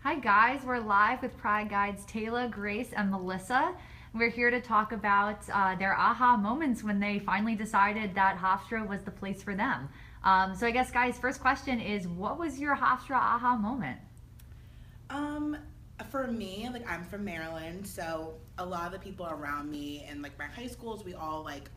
Hi guys, we're live with Pride Guides Taylla, Grace, and Melissa. We're here to talk about their aha moments when they finally decided that Hofstra was the place for them. So I guess guys, first question is, what was your Hofstra aha moment? For me, like I'm from Maryland, so a lot of the people around me and like my high schools, we all like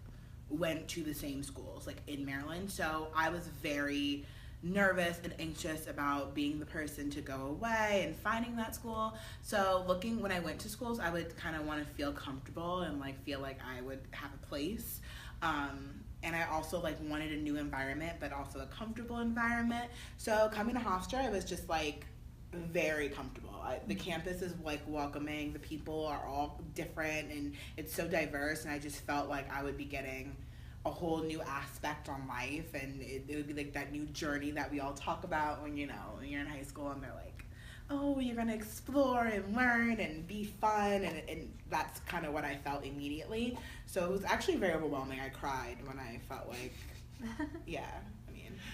went to the same schools like in Maryland. So I was very nervous and anxious about being the person to go away and finding that school. So looking when I went to schools, I would kind of want to feel comfortable and like feel like I would have a place. And I also like wanted a new environment, but also a comfortable environment. So coming to Hofstra, it was just like very comfortable. The campus is like welcoming. The people are all different, and it's so diverse. And I just felt like I would be getting a whole new aspect on life, and it would be like that new journey that we all talk about when when you're in high school, and they're like, oh, you're gonna explore and learn and be fun, and that's kind of what I felt immediately. So it was actually very overwhelming. I cried when I felt like, yeah.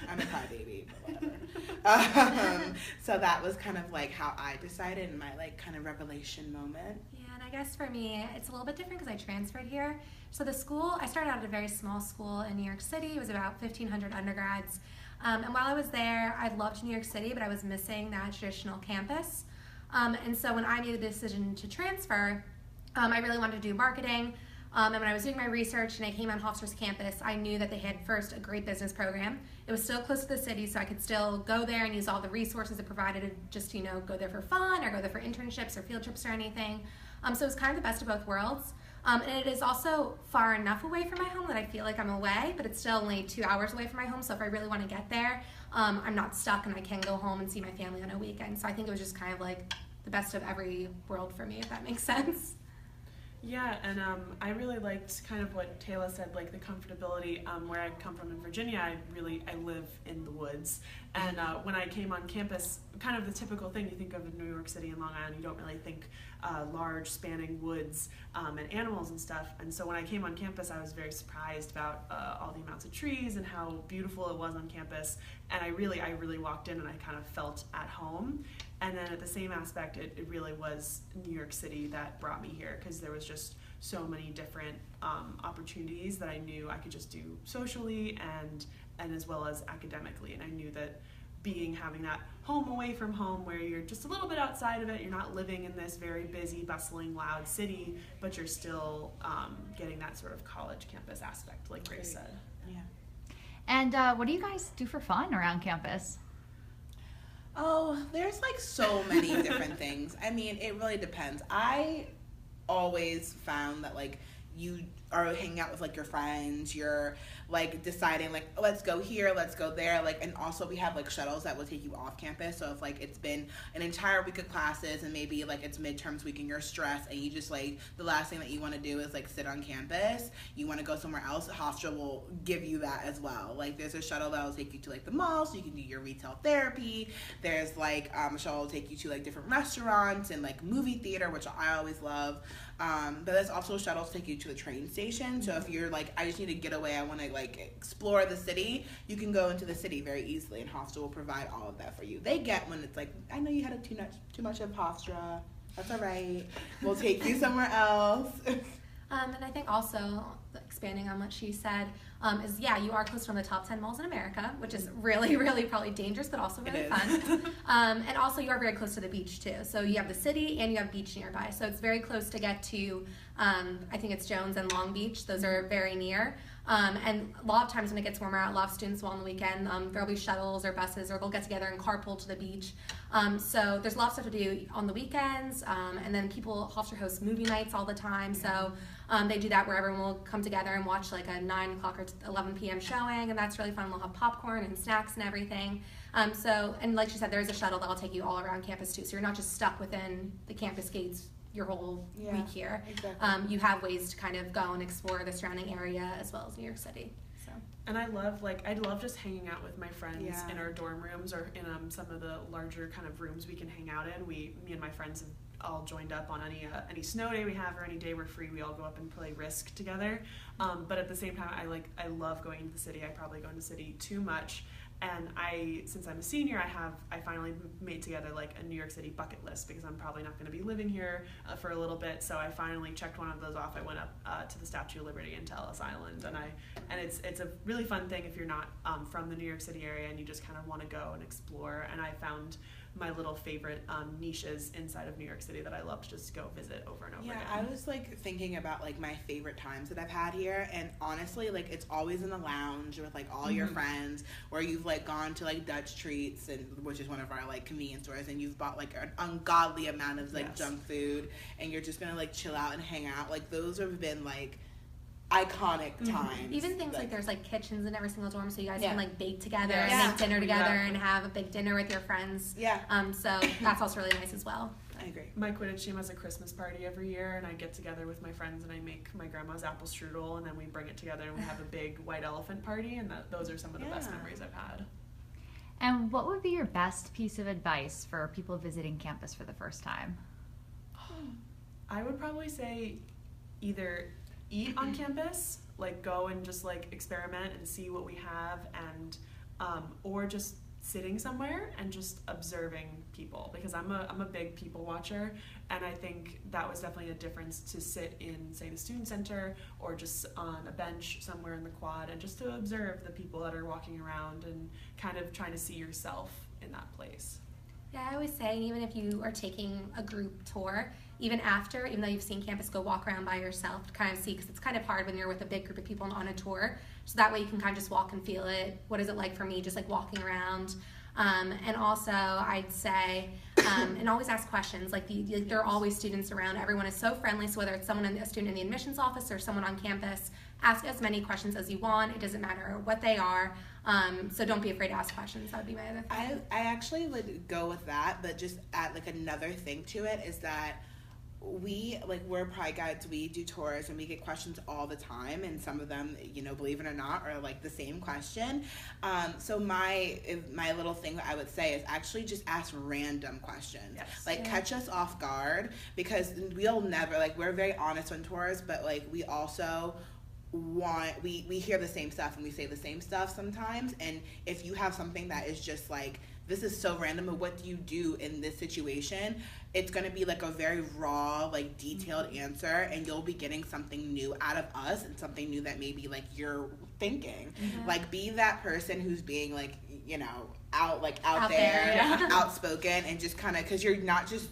I'm a crybaby, but whatever. So that was kind of like how I decided, in my like kind of revelation moment. Yeah, and I guess for me, it's a little bit different because I transferred here. So the school, I started out at a very small school in New York City. It was about 1,500 undergrads. And while I was there, I loved New York City, but I was missing that traditional campus. And so when I made the decision to transfer, I really wanted to do marketing. And when I was doing my research and I came on Hofstra's campus, I knew that they had first a great business program. It was still close to the city, so I could still go there and use all the resources it provided to just, go there for fun or go there for internships or field trips or anything. So it was kind of the best of both worlds. And it is also far enough away from my home that I feel like I'm away, but it's still only 2 hours away from my home. So if I really want to get there, I'm not stuck and I can go home and see my family on a weekend. So I think it was just kind of like the best of every world for me, if that makes sense. Yeah, and I really liked kind of what Taylla said, like the comfortability. Where I come from in Virginia, I live in the woods, and when I came on campus, kind of the typical thing you think of in New York City and Long Island, you don't really think large spanning woods and animals and stuff. And so when I came on campus, I was very surprised about all the amounts of trees and how beautiful it was on campus. And I really walked in and I kind of felt at home. And then at the same aspect, it really was New York City that brought me here, because there was just so many different opportunities that I knew I could just do socially and as well as academically. And I knew that having that home away from home, where you're just a little bit outside of it, you're not living in this very busy, bustling, loud city, but you're still getting that sort of college campus aspect, like Grace said. Yeah. And what do you guys do for fun around campus? Oh, there's like so many different things. I mean, it really depends. I always found that like you are hanging out with like your friends, you're like deciding like, oh, let's go here, let's go there, like, and also we have like shuttles that will take you off campus. So if like it's been an entire week of classes and maybe like it's midterms week and you're stressed and you just like the last thing that you want to do is like sit on campus, you want to go somewhere else, Hofstra will give you that as well. Like there's a shuttle that will take you to like the mall so you can do your retail therapy. There's like a shuttle will take you to like different restaurants and like movie theater, which I always love. But there's also shuttles take you to the train station. So if you're like, I just need to get away, I want to like explore the city, you can go into the city very easily, and Hofstra will provide all of that for you. They get when it's like, I know you had too much of Hofstra. That's all right. We'll take you somewhere else. And I think also, expanding on what she said, is you are close to one of the top 10 malls in America, which is really, really probably dangerous, but also really fun. And also you are very close to the beach too. So you have the city and you have beach nearby. So it's very close to get to, I think it's Jones and Long Beach. Those are very near. And a lot of times when it gets warmer out, a lot of students will on the weekend, there'll be shuttles or buses, or they'll get together and carpool to the beach. So there's a lot of stuff to do on the weekends. And then Hofstra hosts movie nights all the time. So they do that where everyone will come together and watch like a 9 o'clock or 11 p.m. showing, and that's really fun. We'll have popcorn and snacks and everything. And like she said, there's a shuttle that'll take you all around campus too. So you're not just stuck within the campus gates your whole week here. Exactly. You have ways to kind of go and explore the surrounding area as well as New York City. So. And I love just hanging out with my friends in our dorm rooms or in some of the larger kind of rooms we can hang out in. Me and my friends have all joined up on any snow day we have, or any day we're free. We all go up and play Risk together. But at the same time, I love going into the city. I probably go into the city too much. And since I'm a senior, I finally made together like a New York City bucket list because I'm probably not going to be living here for a little bit. So I finally checked one of those off. I went up to the Statue of Liberty and Ellis Island, and it's a really fun thing if you're not from the New York City area and you just kind of want to go and explore. And I found my little favorite niches inside of New York City that I love to just go visit over and over again. Yeah, I was like thinking about like my favorite times that I've had here, and honestly, like it's always in the lounge with like all your friends, or you've like gone to like Dutch Treats, and which is one of our like convenience stores, and you've bought like an ungodly amount of like junk food, and you're just gonna like chill out and hang out. Like those have been like iconic times. Even things like there's like kitchens in every single dorm, so you guys Yeah. can like bake together Yeah. and make dinner together and have a big dinner with your friends. Yeah. So that's also really nice as well. I agree. My Quidditch team has a Christmas party every year, and I get together with my friends and I make my grandma's apple strudel, and then we bring it together and we have a big white elephant party, and those are some of the best memories I've had. And what would be your best piece of advice for people visiting campus for the first time? I would probably say either eat on campus, like go and just like experiment and see what we have, and or just sitting somewhere and just observing people, because I'm a big people watcher, and I think that was definitely a difference to sit in, say, the student center or just on a bench somewhere in the quad and just to observe the people that are walking around and kind of trying to see yourself in that place. Yeah, I always say, even if you are taking a group tour, even though you've seen campus, go walk around by yourself to kind of see, because it's kind of hard when you're with a big group of people on a tour. So that way you can kind of just walk and feel it. What is it like for me, just like walking around? And also, I'd say, and always ask questions. Like there are always students around. Everyone is so friendly. So whether it's a student in the admissions office or someone on campus, ask as many questions as you want. It doesn't matter what they are. So don't be afraid to ask questions. That would be my other thing. I actually would go with that, but just add like another thing to it is that we're Pride Guides, we do tours and we get questions all the time, and some of them, believe it or not, are like the same question. So my little thing that I would say is actually just ask random questions. Yes. Catch us off guard, because we'll never, we're very honest on tours, but we also we hear the same stuff and we say the same stuff sometimes, and if you have something that is just this is so random, but what do you do in this situation? It's going to be a very raw, detailed answer, and you'll be getting something new out of us and something new that maybe you're thinking. Be that person who's being out there, outspoken, and just kind of, because you're not just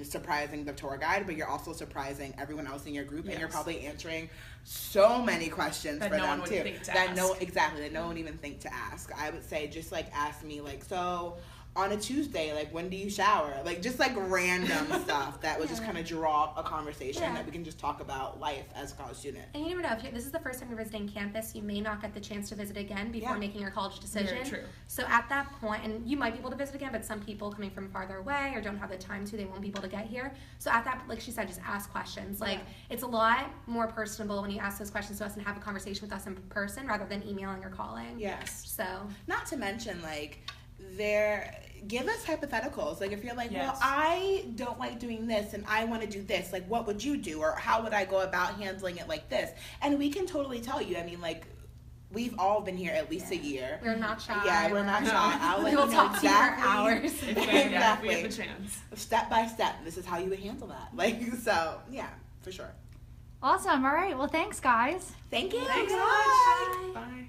surprising the tour guide, but you're also surprising everyone else in your group, and you're probably answering so many questions that for no them one too. Would think to that ask. that no one even think to ask. I would say just ask me so on a Tuesday, when do you shower? Just random stuff that would just kind of draw a conversation that we can just talk about life as a college student. And you never know, if this is the first time you're visiting campus, you may not get the chance to visit again before making your college decision. Very true. So at that point, and you might be able to visit again, but some people coming from farther away or don't have the time to, they won't be able to get here. So at that, like she said, just ask questions. It's a lot more personable when you ask those questions to us and have a conversation with us in person rather than emailing or calling. Yes. So. Not to mention, give us hypotheticals. If you're yes. well, I don't like doing this and I want to do this, what would you do? Or how would I go about handling it like this? And we can totally tell you. I mean, we've all been here at least a year. We're not shy. Yeah, we're not shy. I'll let We'll you know talk to you for hours. exactly. If we have the chance. Step by step, this is how you would handle that. So, yeah, for sure. Awesome. All right. Well, thanks, guys. Thank you. Thanks so Bye. much. Bye.